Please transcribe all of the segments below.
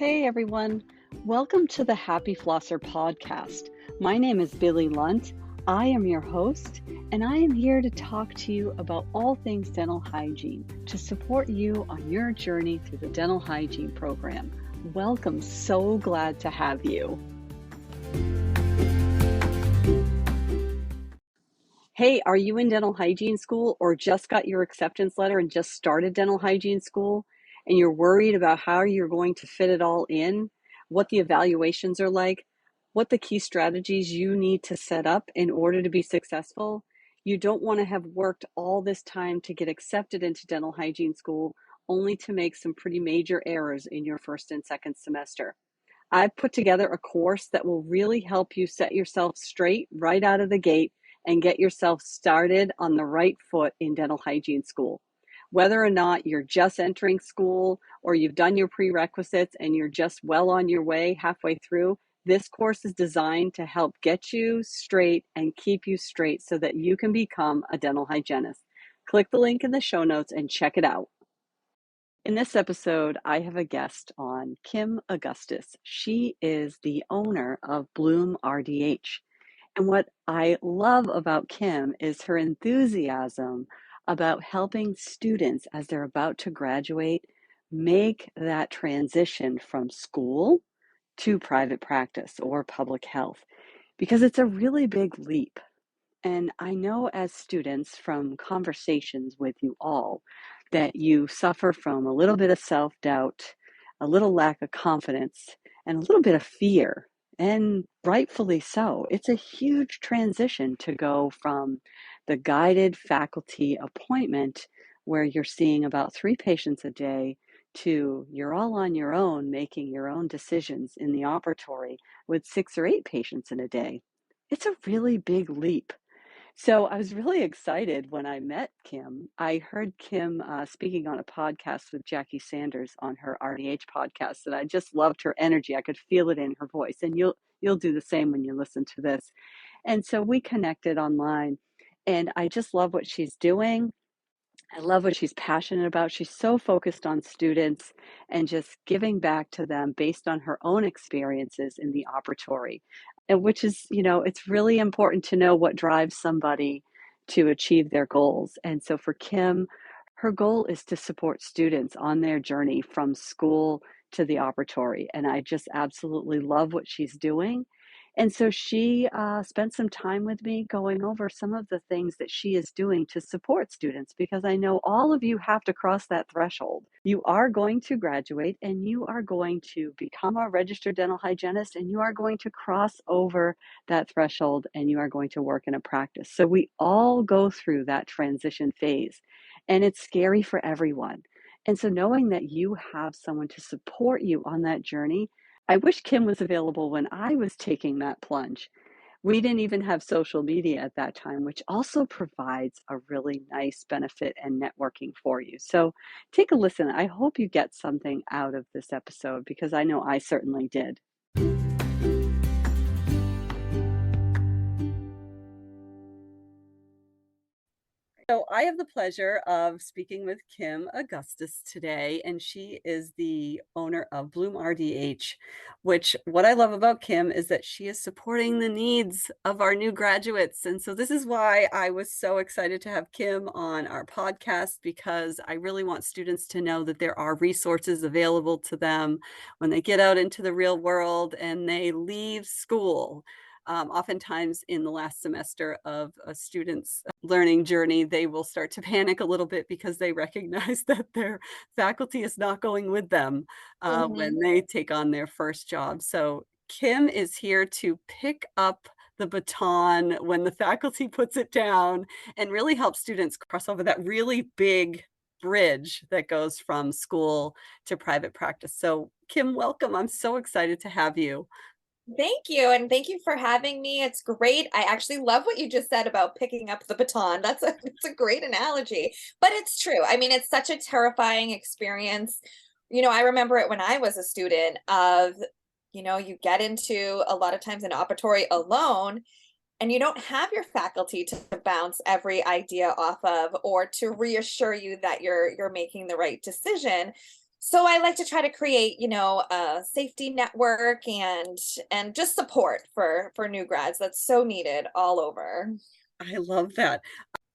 Hey everyone, welcome to the Happy Flosser podcast. My name is Billy Lunt. I am your host, and I am here to talk to you about all things dental hygiene to support you on your journey through the dental hygiene program. Welcome, so glad to have you. Hey, are you in dental hygiene school or just got your acceptance letter and just started dental hygiene school and you're worried about how you're going to fit it all in, what the evaluations are like, what the key strategies you need to set up in order to be successful? You don't want to have worked all this time to get accepted into dental hygiene school only to make some pretty major errors in your first and second semester. I've put together a course that will really help you set yourself straight right out of the gate and get yourself started on the right foot in dental hygiene school. Whether or not you're just entering school or you've done your prerequisites and you're just well on your way halfway through, this course is designed to help get you straight and keep you straight so that you can become a dental hygienist. Click the link in the show notes and check it out. In this episode, I have a guest on, Kim Augustus. She is the owner of BloomRDH. And what I love about Kim is her enthusiasm about helping students as they're about to graduate make that transition from school to private practice or public health, because it's a really big leap. And I know as students from conversations with you all that you suffer from a little bit of self-doubt, a little lack of confidence, and a little bit of fear, and rightfully so. It's a huge transition to go from the guided faculty appointment where you're seeing about 3 patients a day to you're all on your own making your own decisions in the operatory with 6 or 8 patients in a day. It's a really big leap. So I was really excited when I met Kim. I heard Kim speaking on a podcast with Jackie Sanders on her RDH podcast, and I just loved her energy. I could feel it in her voice, and you'll do the same when you listen to this. And so we connected online, and I just love what she's doing. I love what she's passionate about. She's so focused on students and just giving back to them based on her own experiences in the operatory. And which is, it's really important to know what drives somebody to achieve their goals. And so for Kim, her goal is to support students on their journey from school to the operatory. And I just absolutely love what she's doing. And so she spent some time with me going over some of the things that she is doing to support students, because I know all of you have to cross that threshold. You are going to graduate and you are going to become a registered dental hygienist, and you are going to cross over that threshold and you are going to work in a practice. So we all go through that transition phase, and it's scary for everyone. And so knowing that you have someone to support you on that journey, I wish Kim was available when I was taking that plunge. We didn't even have social media at that time, which also provides a really nice benefit and networking for you. So take a listen. I hope you get something out of this episode, because I know I certainly did. So I have the pleasure of speaking with Kim Augustus today, and she is the owner of BloomRDH, which what I love about Kim is that she is supporting the needs of our new graduates. And so this is why I was so excited to have Kim on our podcast, because I really want students to know that there are resources available to them when they get out into the real world and they leave school. Oftentimes in the last semester of a student's learning journey, they will start to panic a little bit because they recognize that their faculty is not going with them when they take on their first job. So Kim is here to pick up the baton when the faculty puts it down and really help students cross over that really big bridge that goes from school to private practice. So Kim, welcome. I'm so excited to have you. Thank you. And thank you for having me. It's great. I actually love what you just said about picking up the baton. It's a great analogy, but it's true. I mean, it's such a terrifying experience. I remember it when I was a student of, you get into a lot of times an operatory alone, and you don't have your faculty to bounce every idea off of or to reassure you that you're making the right decision. So I like to try to create, a safety network and just support for new grads that's so needed all over. I love that.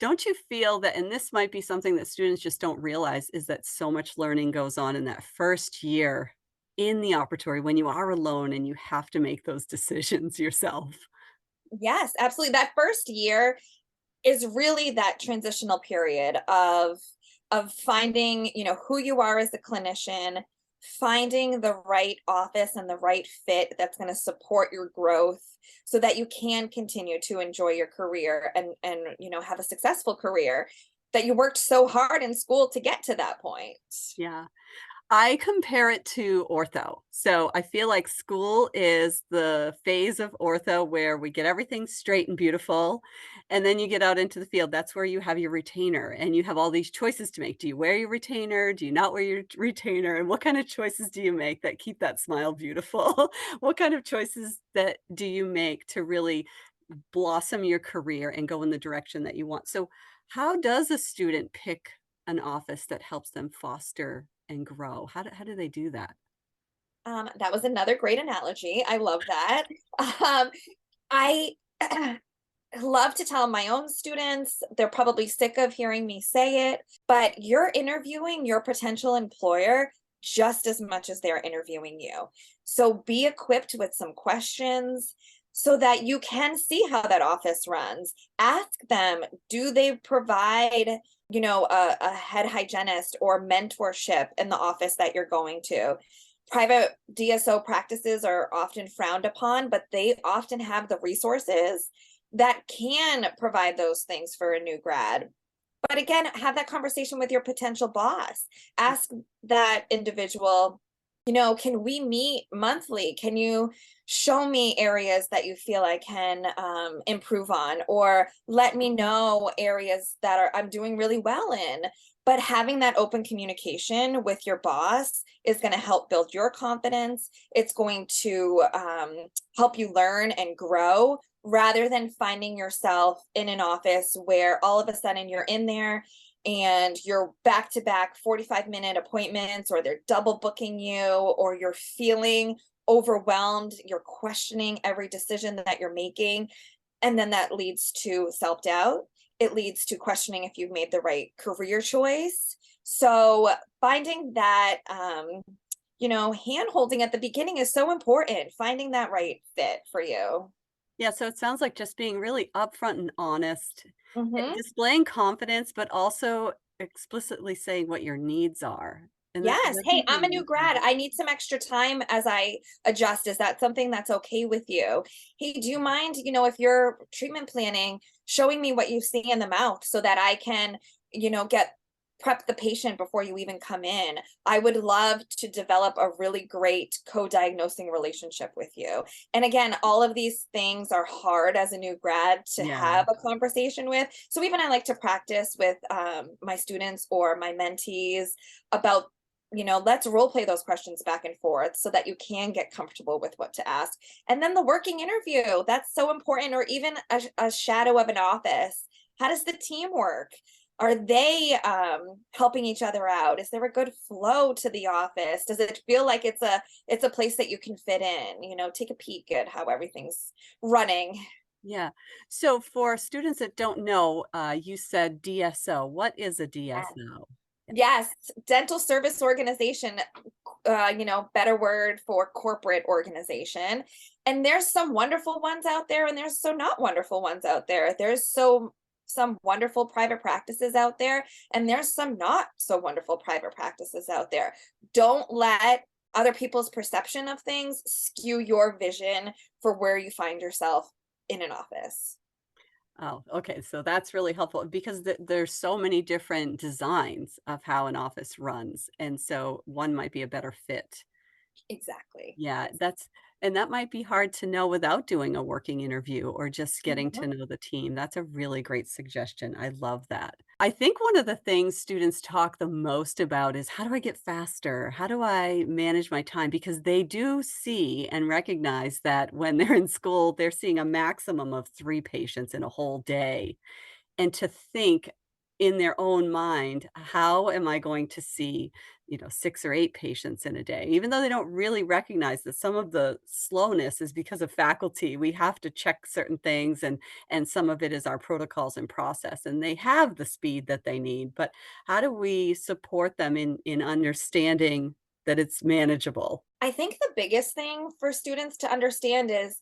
Don't you feel that, and this might be something that students just don't realize, is that so much learning goes on in that first year in the operatory when you are alone and you have to make those decisions yourself? Yes, absolutely. That first year is really that transitional period of finding, who you are as a clinician, finding the right office and the right fit that's going to support your growth so that you can continue to enjoy your career and have a successful career that you worked so hard in school to get to that point. Yeah. I compare it to ortho. So I feel like school is the phase of ortho where we get everything straight and beautiful. And then you get out into the field. That's where you have your retainer and you have all these choices to make. Do you wear your retainer? Do you not wear your retainer? And what kind of choices do you make that keep that smile beautiful? What kind of choices that do you make to really blossom your career and go in the direction that you want? So how does a student pick an office that helps them foster and grow? How do they do that? That was another great analogy. I love that. Um, I love to tell my own students, they're probably sick of hearing me say it, but you're interviewing your potential employer just as much as they're interviewing you. So be equipped with some questions so that you can see how that office runs. Ask them, do they provide, a head hygienist or mentorship in the office that you're going to? Private DSO practices are often frowned upon, but they often have the resources that can provide those things for a new grad. But again, have that conversation with your potential boss. Ask that individual, can we meet monthly? Can you show me areas that you feel I can improve on, or let me know areas that I'm doing really well in? But having that open communication with your boss is going to help build your confidence. It's going to help you learn and grow rather than finding yourself in an office where all of a sudden you're in there and you're back to back 45-minute appointments, or they're double booking you, or you're feeling overwhelmed, you're questioning every decision that you're making. And then that leads to self doubt. It leads to questioning if you've made the right career choice. So finding that, hand holding at the beginning is so important, finding that right fit for you. Yeah, so it sounds like just being really upfront and honest, Hmm. displaying confidence, but also explicitly saying what your needs are. And Yes. that Hey, can I'm a be new grad. I need some extra time as I adjust. Is that something that's okay with you? Hey, do you mind, if you're treatment planning, showing me what you see in the mouth so that I can, get prep the patient before you even come in? I would love to develop a really great co-diagnosing relationship with you. And again, all of these things are hard as a new grad to yeah. have a conversation with. So even I like to practice with my students or my mentees about, let's role play those questions back and forth so that you can get comfortable with what to ask. And then the working interview, that's so important, or even a shadow of an office. How does the team work? Are they helping each other out? Is there a good flow to the office? Does it feel like it's a place that you can fit in? Take a peek at how everything's running. Yeah. So for students that don't know, you said DSO. What is a DSO? Yes, dental service organization, better word for corporate organization. And there's some wonderful ones out there and there's so not wonderful ones out there. There's some wonderful private practices out there and there's some not so wonderful private practices out there. Don't let other people's perception of things skew your vision for where you find yourself in an office. Oh, okay. So that's really helpful because there's so many different designs of how an office runs. And so one might be a better fit. Exactly. Yeah, and that might be hard to know without doing a working interview or just getting to Mhm. know the team. That's a really great suggestion. I love that. I think one of the things students talk the most about is how do I get faster? How do I manage my time? Because they do see and recognize that when they're in school, they're seeing a maximum of 3 patients in a whole day. And to think in their own mind, how am I going to see, 6 or 8 patients in a day? Even though they don't really recognize that some of the slowness is because of faculty. We have to check certain things, and some of it is our protocols and process, and they have the speed that they need, but how do we support them in understanding that it's manageable? I think the biggest thing for students to understand is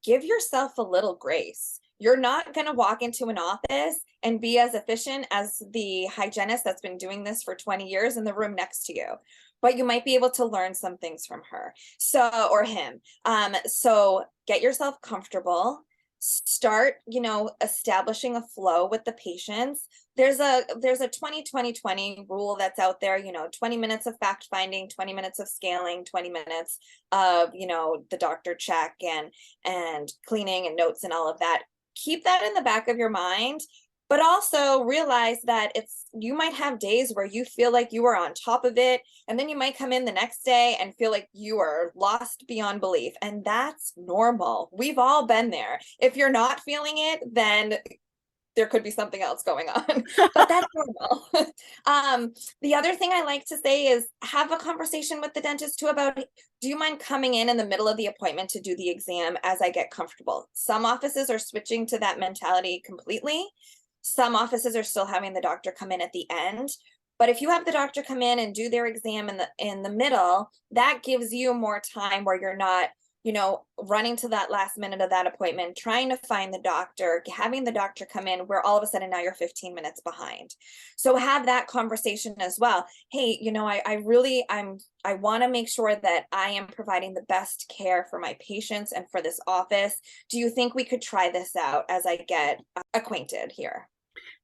give yourself a little grace. You're not going to walk into an office and be as efficient as the hygienist that's been doing this for 20 years in the room next to you, but you might be able to learn some things from her, so, or him. So get yourself comfortable, start, establishing a flow with the patients. There's a 20 rule that's out there, 20 minutes of fact finding, 20 minutes of scaling, 20 minutes of, the doctor check and cleaning and notes and all of that. Keep that in the back of your mind, but also realize that you might have days where you feel like you are on top of it, and then you might come in the next day and feel like you are lost beyond belief, and that's normal. We've all been there. If you're not feeling it, then there could be something else going on, but that's normal. The other thing I like to say is have a conversation with the dentist too about, do you mind coming in the middle of the appointment to do the exam as I get comfortable? Some offices are switching to that mentality completely. Some offices are still having the doctor come in at the end. But if you have the doctor come in and do their exam in the middle, that gives you more time where you're not, running to that last minute of that appointment, trying to find the doctor, having the doctor come in, where all of a sudden now you're 15 minutes behind. So have that conversation as well. Hey, I want to make sure that I am providing the best care for my patients and for this office. Do you think we could try this out as I get acquainted here?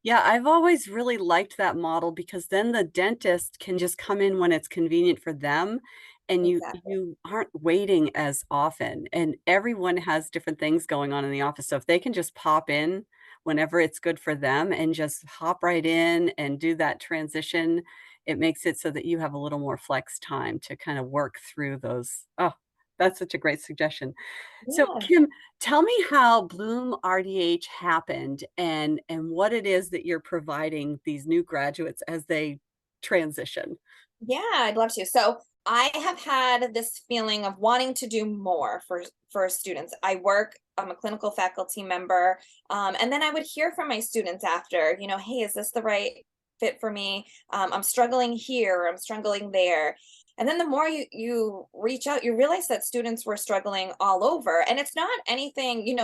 Yeah, I've always really liked that model because then the dentist can just come in when it's convenient for them, and you Exactly. you aren't waiting as often, and everyone has different things going on in the office, so if they can just pop in whenever it's good for them and just hop right in and do that transition, it makes it so that you have a little more flex time to kind of work through those. Oh, that's such a great suggestion. So, Yeah. Kim, tell me how Bloom RDH happened and what it is that you're providing these new graduates as they transition. Yeah, I'd love to. So I have had this feeling of wanting to do more for students. I'm a clinical faculty member, and then I would hear from my students after, hey, is this the right fit for me? I'm struggling here, I'm struggling there. And then the more you reach out, you realize that students were struggling all over. And it's not anything,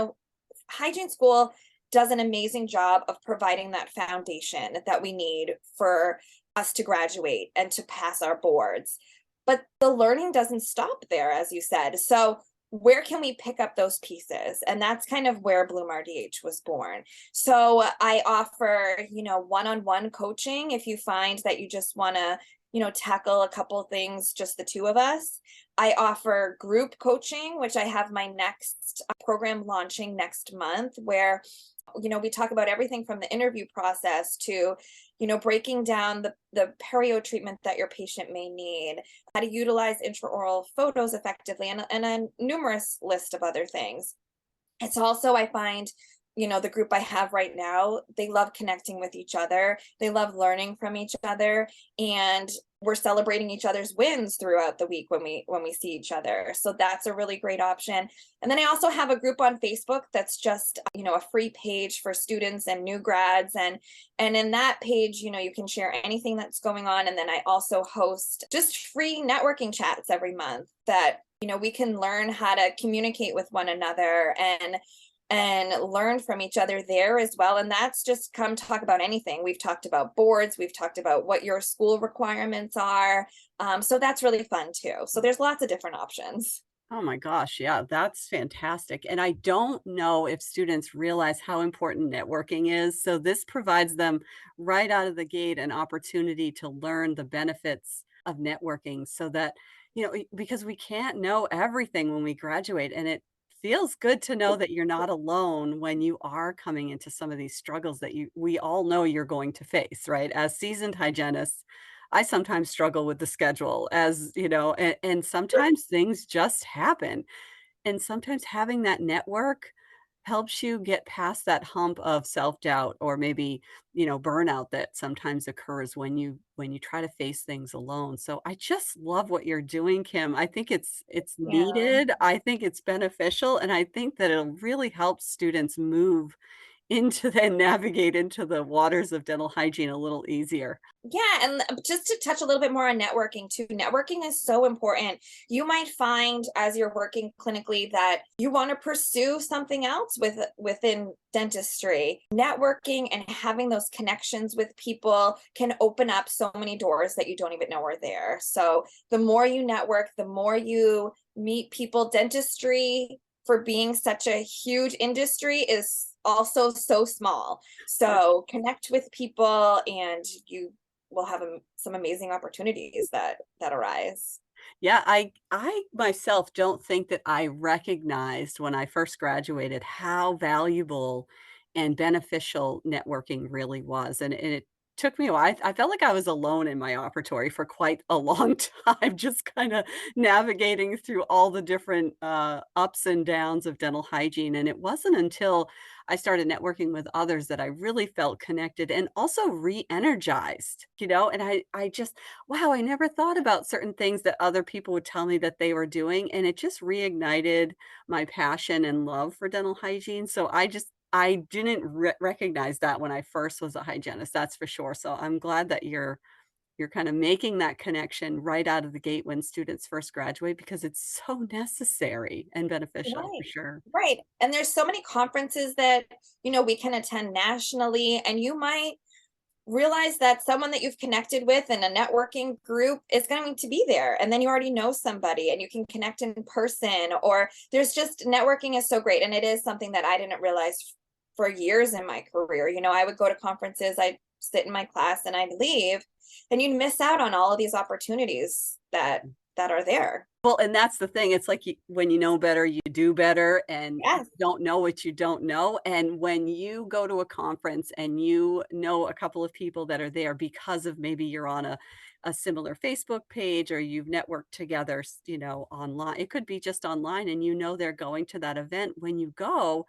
hygiene school does an amazing job of providing that foundation that we need for us to graduate and to pass our boards. But the learning doesn't stop there, as you said. So where can we pick up those pieces? And that's kind of where BloomRDH was born. So I offer, one-on-one coaching if you find that you just want to, tackle a couple things, just the two of us. I offer group coaching, which I have my next program launching next month, where we talk about everything from the interview process to, breaking down the perio treatment that your patient may need, how to utilize intraoral photos effectively, and a numerous list of other things. It's also, I find, the group I have right now, they love connecting with each other. They love learning from each other, and we're celebrating each other's wins throughout the week when we see each other. So that's a really great option. And then I also have a group on Facebook that's just, a free page for students and new grads, and in that page, you can share anything that's going on. And then I also host just free networking chats every month that, we can learn how to communicate with one another and learn from each other there as well. And that's just come talk about anything. We've talked about boards, we've talked about what your school requirements are. So that's really fun too. So there's lots of different options. Oh my gosh, yeah, that's fantastic. And I don't know if students realize how important networking is. So this provides them right out of the gate an opportunity to learn the benefits of networking so that, because we can't know everything when we graduate. And it feels good to know that you're not alone when you are coming into some of these struggles that we all know you're going to face, right? As seasoned hygienists, I sometimes struggle with the schedule as, and sometimes things just happen. And sometimes having that network helps you get past that hump of self-doubt or maybe, burnout that sometimes occurs when you try to face things alone. So I just love what you're doing, Kim. I think it's Yeah. needed. I think it's beneficial, and I think that it'll really help students move into and navigate into the waters of dental hygiene a little easier. Yeah, and just to touch a little bit more on networking too, networking is so important. You might find as you're working clinically that you want to pursue something else within dentistry. Networking and having those connections with people can open up so many doors that you don't even know are there. So the more you network, the more you meet people. Dentistry, for being such a huge industry, is also so small. So connect with people and you will have some amazing opportunities that arise. Yeah, I myself don't think that I recognized when I first graduated how valuable and beneficial networking really was, and it took me a while. I felt like I was alone in my operatory for quite a long time, just kinda navigating through all the different, ups and downs of dental hygiene, and it wasn't until I started networking with others that I really felt connected and also re-energized, and I just wow, I never thought about certain things that other people would tell me that they were doing, and it just reignited my passion and love for dental hygiene. So I didn't recognize that when I first was a hygienist, that's for sure. So I'm glad that you're kind of making that connection right out of the gate when students first graduate because it's so necessary and beneficial for Right. sure. Right. And there's so many conferences that, we can attend nationally, and you might realize that someone that you've connected with in a networking group is going to be there. And then you already know somebody and you can connect in person, or there's just networking is so great. And it is something that I didn't realize for years in my career. I would go to conferences, I'd sit in my class and I'd leave, and you'd miss out on all of these opportunities that are there. Well, and that's the thing, it's like when you know better, you do better, and you Yes. don't know what you don't know, and when you go to a conference and you know a couple of people that are there because of maybe you're on a similar Facebook page or you've networked together, online. It could be just online and they're going to that event. When you go,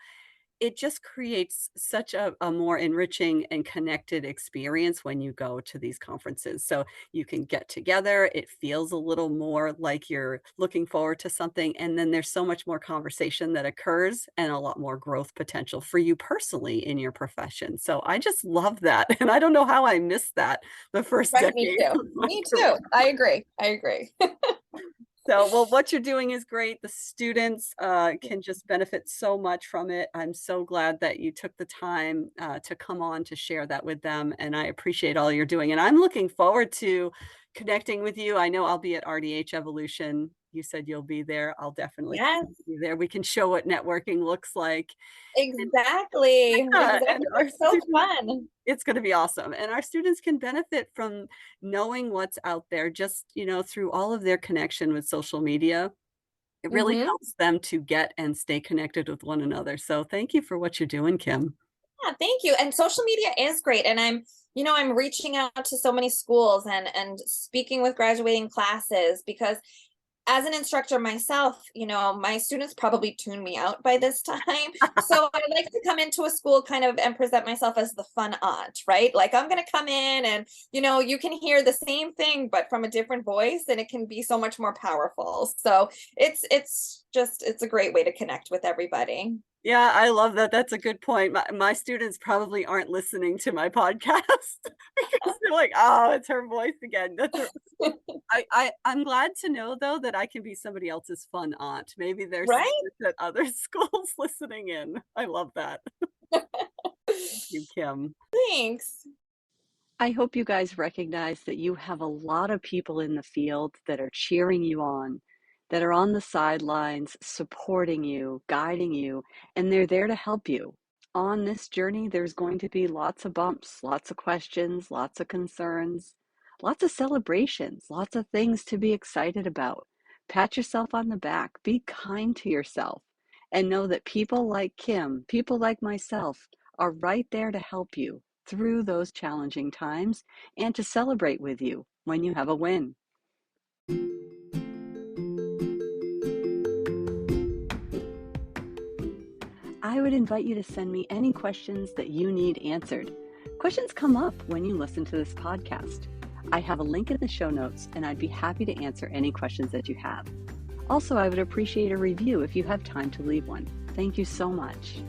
it just creates such a more enriching and connected experience when you go to these conferences. So you can get together. It feels a little more like you're looking forward to something. And then there's so much more conversation that occurs and a lot more growth potential for you personally in your profession. So I just love that. And I don't know how I missed that the first Right. Me decade too. of my Me career. too. I agree. I agree. So, well, what you're doing is great. The students can just benefit so much from it. I'm so glad that you took the time to come on to share that with them. And I appreciate all you're doing. And I'm looking forward to connecting with you. I know I'll be at RDH Evolution. You said you'll be there. I'll definitely Yes. be there. We can show what networking looks like. And, Exactly. and Exactly. our It's so students fun. it's gonna be awesome, and our students can benefit from knowing what's out there just, through all of their connection with social media. It really Hmm. helps them to get and stay connected with one another, so thank you for what you're doing, Kim. Yeah, thank you. And social media is great. And I'm reaching out to so many schools and speaking with graduating classes, because as an instructor myself, my students probably tune me out by this time. So I like to come into a school kind of and present myself as the fun aunt, right? Like I'm going to come in and, you can hear the same thing, but from a different voice, and it can be so much more powerful. So it's a great way to connect with everybody. Yeah, I love that, that's a good point. My students probably aren't listening to my podcast because they're like, "Oh, it's her voice again." That's I'm glad to know, though, that I can be somebody else's fun aunt. Maybe there's Right? students at other schools listening in. I love that. Thank you, Kim. Thanks. I hope you guys recognize that you have a lot of people in the field that are cheering you on, that are on the sidelines, supporting you, guiding you, and they're there to help you. On this journey, there's going to be lots of bumps, lots of questions, lots of concerns, lots of celebrations, lots of things to be excited about. Pat yourself on the back, be kind to yourself, and know that people like Kim, people like myself, are right there to help you through those challenging times and to celebrate with you when you have a win. I I would invite you to send me any questions that you need answered. Questions come up when you listen to this podcast. I have a link in the show notes, and I'd be happy to answer any questions that you have. Also, I would appreciate a review if you have time to leave one. Thank you so much.